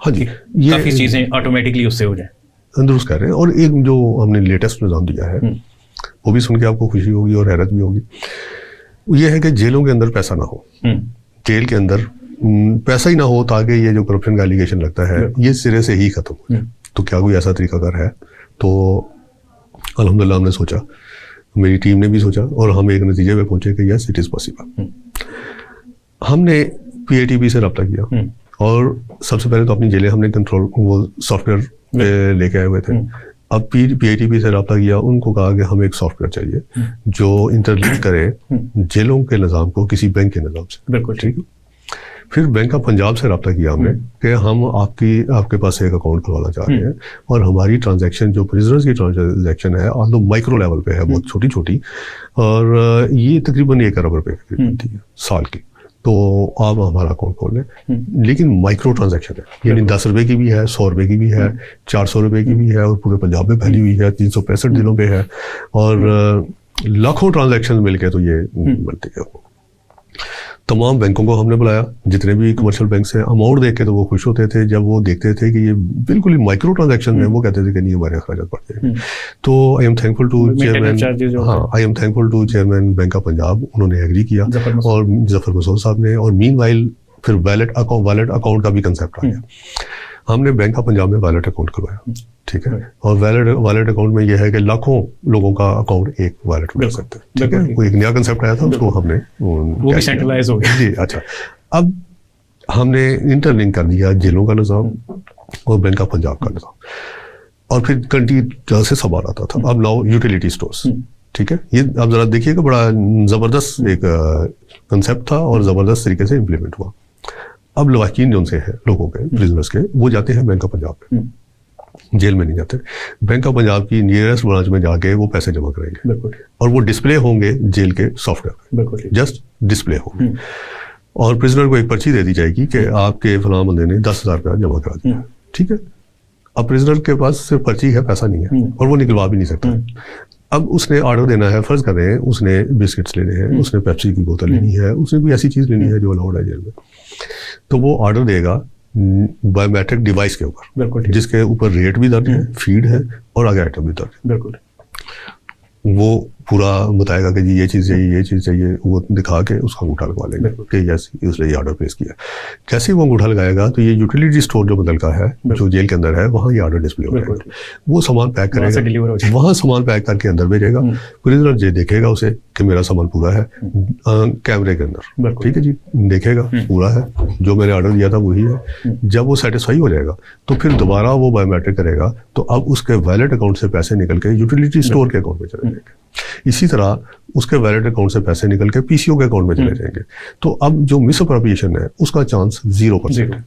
हाँ जी, ये काफ़ी चीज़ें ऑटोमेटिकली उससे हो जाए। दुरुस्त कह रहे हैं। और एक जो हमने लेटेस्ट निज़ाम दिया है वो भी सुन के आपको खुशी होगी और हैरत भी होगी। ये है कि जेलों के अंदर पैसा ना हो, जेल के अंदर पैसा ही ना हो, ताकि ये जो करप्शन का एलिगेशन लगता है ये सिरे से ही खत्म हो जाए। तो क्या कोई ऐसा तरीकाकार है? तो अल्हम्दुलिल्लाह हमने सोचा, मेरी टीम ने भी सोचा और हम एक नतीजे पे पहुंचे कि यस इट इज़ पॉसिबल। हमने PITB से रब्ता किया और सबसे पहले तो अपनी जेलें हमने कंट्रोल वो सॉफ्टवेयर पे लेके आए हुए थे। अब PITB से रब्ता किया, उनको कहा कि हमें एक सॉफ्टवेयर चाहिए जो इंटरलिंक करे जेलों के निज़ाम को किसी बैंक के निज़ाम से। बिल्कुल ठीक है। फिर बैंक ऑफ पंजाब से रब्ता किया हमने कि हम आपके पास एक अकाउंट खुलवाना चाह रहे हैं और हमारी ट्रांजैक्शन जो प्रिजनर्स की ट्रांजैक्शन है ऑल्दो माइक्रो लेवल पे है, बहुत छोटी छोटी, और ये तकरीबन 1 अरब रुपए की बनती है साल की। तो आप हमारा अकाउंट खोल लें, लेकिन माइक्रो ट्रांजैक्शन है, यानी 10 रुपए की भी है, 100 रुपए की भी है, 400 रुपए की भी है, और पूरे पंजाब में फैली हुई है, 365 दिनों पे है, और लाखों ट्रांजैक्शन मिलके तो ये बनती है। तमाम बैंकों को हमने बुलाया, जितने भी कमर्शियल बैंक से, अमाउंट देख के तो वो खुश होते थे जब वो देखते थे कि ये बिल्कुल ही माइक्रो ट्रांजैक्शन है। वो कहते थे कि नहीं हमारे अखराजात बढ़ जाएंगे। तो I am thankful to chairman, हाँ I am thankful to chairman bank of Punjab, उन्होंने एग्री किया और जफर मसूद साहब ने। और मीनवाइल फिर वैलेट अकाउंट का भी कंसेप्ट आ गया। हमने बैंक ऑफ पंजाब में वैलेट अकाउंट खुलवाया, ठीक है। और वैलेट अकाउंट में यह है कि लाखों लोगों का अकाउंट एक वैलेट में कर सकते हैं, ठीक है। कोई एक नया कंसेप्ट आया था, उसको हमने वो भी सेंट्रलाइज हो गया जी। अच्छा, अब हमने इंटरलिंक कर दिया जेलों का निज़ाम और बैंक ऑफ पंजाब का निज़ाम, और फिर कंट्री से सवाल आता था। अब लाओ यूटिलिटी स्टोर्स, ठीक है। ये अब जरा देखिएगा, बड़ा ज़बरदस्त एक कंसेप्ट था और ज़बरदस्त तरीके से इम्प्लीमेंट हुआ। अब लवाकिन जो उनसे है लोगों के, प्रिजनर्स के, वो जाते हैं बैंक ऑफ पंजाब में, जेल में नहीं जाते। बैंक ऑफ पंजाब की नियरेस्ट ब्रांच में जाके वो पैसे जमा करेंगे और वो डिस्प्ले होंगे जेल के सॉफ्टवेयर पे, जस्ट डिस्प्ले होंगे। और प्रिजनर को एक पर्ची दे दी जाएगी कि आपके फलां बंदे ने 10,000 रुपया जमा करा दिया, ठीक है। अब प्रिजनर के पास सिर्फ पर्ची है, पैसा नहीं है, और वो निकलवा भी नहीं सकता। अब उसने ऑर्डर देना है, फर्ज कर रहे हैं उसने बिस्किट्स लेने हैं, उसने पेप्सी की बोतल लेनी है, उसने कोई ऐसी चीज़ लेनी है जो अलाउड है जेल में, तो वो ऑर्डर देगा बायोमेट्रिक डिवाइस के ऊपर, जिसके ऊपर रेट भी दर्ज है, फीड है और आगे आइटम भी दर्ज है। बिल्कुल वो पूरा बताएगा कि जी ये चीज़ चाहिए, ये चीज़ चाहिए, वो दिखा के उसका अंगूठा लगवा लेंगे कि यस उसने ये ऑर्डर प्लेस किया। जैसे ही वो अंगूठा लगाएगा तो ये यूटिलिटी स्टोर जो बदल का है, जो जेल के अंदर है, वहाँ ये ऑर्डर डिस्प्ले हो जाएगा। वो सामान पैक करेगा, वहाँ सामान पैक करके अंदर भेजेगा। प्रिजनर जे देखेगा उसे कि मेरा सामान पूरा है, कैमरे के अंदर, ठीक है जी, देखेगा पूरा है, जो मैंने ऑर्डर दिया था वही है। जब वो सेटिस्फाई हो जाएगा तो फिर दोबारा वो बायोमेट्रिक करेगा, तो अब उसके वैलेट अकाउंट से पैसे निकल के यूटिलिटी स्टोर के अकाउंट में चले जाएंगे। इसी तरह उसके वैलेट अकाउंट से पैसे निकल के PCO के अकाउंट में चले जाएंगे। तो अब जो मिस अप्रोप्रिएशन है उसका चांस 0% है।